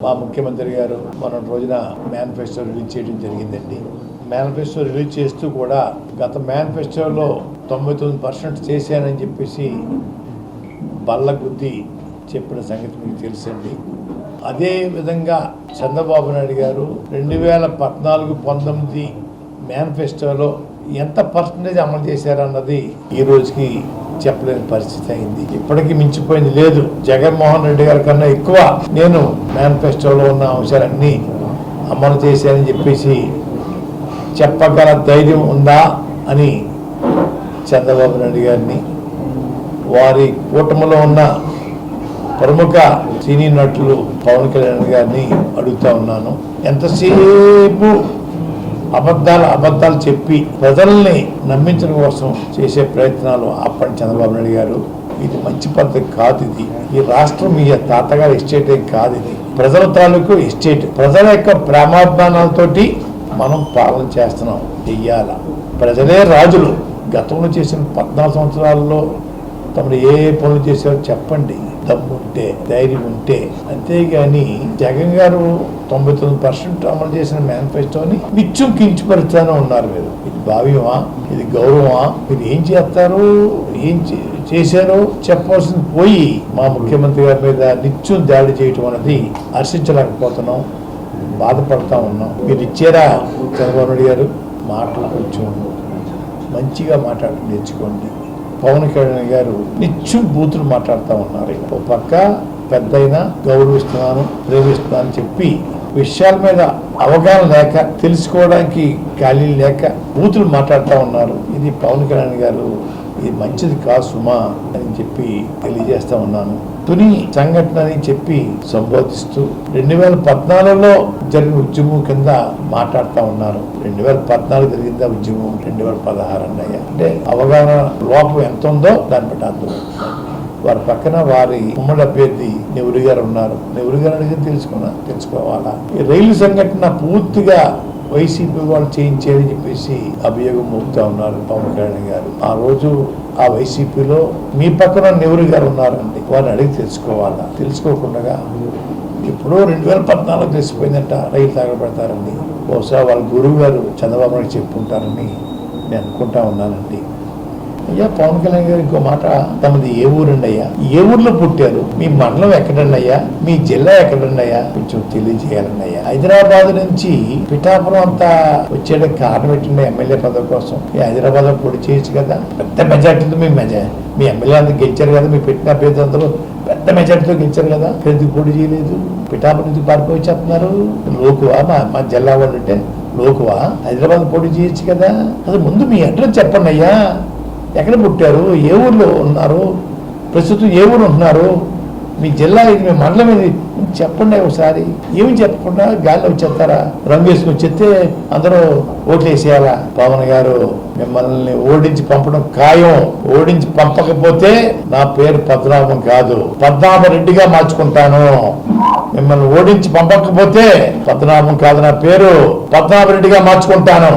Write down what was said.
మా ముఖ్యమంత్రి గారు మన రోజున మేనిఫెస్టో రిలీజ్ చేయడం జరిగిందండి. మేనిఫెస్టో రిలీజ్ చేస్తూ కూడా గత మేనిఫెస్టోలో 99% చేశానని చెప్పేసి బల్ల గుద్ది చెప్పిన సంగతి మీకు తెలుసండి. అదే విధంగా చంద్రబాబు నాయుడు గారు 2014-19 మేనిఫెస్టోలో ఎంత పర్సంటేజ్ అమలు చేశారన్నది ఈ రోజుకి చెప్పలేని పరిస్థితి అయింది. ఇప్పటికీ మించిపోయింది లేదు. జగన్మోహన్ రెడ్డి గారి కన్నా ఎక్కువ నేను మేనిఫెస్టోలో ఉన్న అంశాలన్నీ అమలు చేశానని చెప్పేసి చెప్పగల ధైర్యం ఉందా అని చంద్రబాబు నాయుడు గారిని, వారి కూటమిలో ఉన్న ప్రముఖ సినీ నటులు పవన్ కళ్యాణ్ గారిని అడుగుతా ఉన్నాను. ఎంతసేపు అబద్ధాలు చెప్పి ప్రజల్ని నమ్మించడం కోసం చేసే ప్రయత్నాలు ఆపండి చంద్రబాబు నాయుడు గారు. ఇది మంచి పద్ధతి కాదు. ఈ రాష్ట్రం మీ తాతగారి ఎస్టేట్ ఏం కాదు. ఇది ప్రజల తాలూకు ఎస్టేట్. ప్రజల యొక్క ప్రేమాభిమానాలతోటి మనం పాలన చేస్తున్నాం. చెయ్యాల. ప్రజలే రాజులు. గతంలో చేసిన 14 సంవత్సరాల్లో తమను ఏ పనులు చేశారో చెప్పండి, దమ్ముంటే, ధైర్యం ఉంటే. అంతేగాని జగన్ గారు 99% అమలు చేసిన మేనిఫెస్టోని నిత్యం కించపరుస్తానే ఉన్నారు. మీరు ఇది భావ్యమా? ఇది గౌరవమా? మీరు ఏం చేస్తారు, ఏం చేశారో చెప్పవలసింది పోయి మా ముఖ్యమంత్రి గారి మీద నిత్యం దాడి చేయటం అనేది హర్షించలేకపోతున్నాం, బాధపడతా ఉన్నాం. మీరు ఇచ్చారా చంద్రబాబు నాయుడు గారు? మాటలు కొంచెం మంచిగా మాట్లాడి నేర్చుకోండి. పవన్ కళ్యాణ్ గారు నిత్యం బూతులు మాట్లాడుతూ ఉన్నారు. ఒక పక్క పెద్దయినా గౌరవిస్తున్నాను, ప్రేమిస్తున్నాను చెప్పి విషయాల మీద అవగాహన లేక, తెలుసుకోవడానికి ఖాళీ లేక బూతులు మాట్లాడుతూ ఉన్నారు. ఇది పవన్ కళ్యాణ్ గారు ఇది మంచిది కాదు సుమా అని చెప్పి తెలియజేస్తా ఉన్నాను. తుని సంఘటన అని చెప్పి సంబోధిస్తూ 2014లో జరిగిన ఉద్యమం కింద మాట్లాడుతూ ఉన్నారు. 2014 జరిగిందా ఉద్యమం? 2016 అన్నయ్య. అంటే అవగాహన లోపం ఎంత ఉందో దాన్ని బట్టి అర్థం. వారి పక్కన వారి ఉమ్మడి అభ్యర్థి నెహ్రూ గారు ఉన్నారు. నెహ్రూ గారు అడిగి తెలుసుకోవాలా? ఈ రైలు సంఘటన పూర్తిగా వైసీపీ వాళ్ళు చేయించేది చెప్పేసి అభియోగం మోపుతా ఉన్నారు పవన్ కళ్యాణ్ గారు. ఆ రోజు ఆ వైసీపీలో మీ పక్కన నెహ్రూ గారు ఉన్నారండి. వారిని అడిగి తెలుసుకోవాలా? తెలుసుకోకుండా ఎప్పుడో 2014 తెలిసిపోయిందంట రైలు తగలబెడతారండి. బహుశా వాళ్ళ గురువు గారు చంద్రబాబు నాయుడు చెప్పుకుంటారని నేను అనుకుంటా ఉన్నానండి. అయ్యా పవన్ కళ్యాణ్ గారు ఇంకో మాట, తమది ఏ ఊరండి అయ్యా? ఏ ఊర్లో పుట్టారు? మీ మండలం ఎక్కడండి అయ్యా? మీ జిల్లా ఎక్కడండి అయ్యా? కొంచెం తెలియజేయాలండి అయ్యా. హైదరాబాద్ నుంచి పిఠాపురం అంతా వచ్చేయడానికి కారణం పెట్టండి ఎమ్మెల్యే పదవి కోసం. ఈ హైదరాబాద్ పొడి చేయొచ్చు కదా. పెద్ద మెజార్టీతో మీ ఎమ్మెల్యే అందరూ గెలిచారు కదా. మీ పెట్టిన అభ్యర్థి అందరూ పెద్ద మెజార్టీతో గెలిచారు కదా. ఎందుకు పోటీ చేయలేదు? పిఠాపురం నుంచి పారిపోయి వచ్చేస్తున్నారు. లోకువా మా జిల్లా వాళ్ళు అంటే లోకువా? హైదరాబాద్ పోటీ చేయొచ్చు కదా. అది ముందు మీ అడ్రస్ చెప్పండి అయ్యా. ఎక్కడ పుట్టారు? ఏ ఊర్లో ఉన్నారు? ప్రస్తుతం ఏ ఊరు ఉంటున్నారు? మీ జిల్లా ఇది, మీ మండలం ఇది చెప్పండి ఒకసారి. ఏమి చెప్పకుండా గాలిలో వచ్చేస్తారా? రంగు వేసుకుని వచ్చేస్తే అందరూ ఓట్లు వేసేయాలా? పవన్ గారు మిమ్మల్ని ఓడించి పంపడం ఖాయం. ఓడించి పంపకపోతే నా పేరు పద్మనాభం కాదు, పద్మనాభరెడ్డిగా మార్చుకుంటాను. మిమ్మల్ని ఓడించి పంపకపోతే పద్మనాభం కాదు, నా పేరు పద్మనాభరెడ్డిగా మార్చుకుంటాను.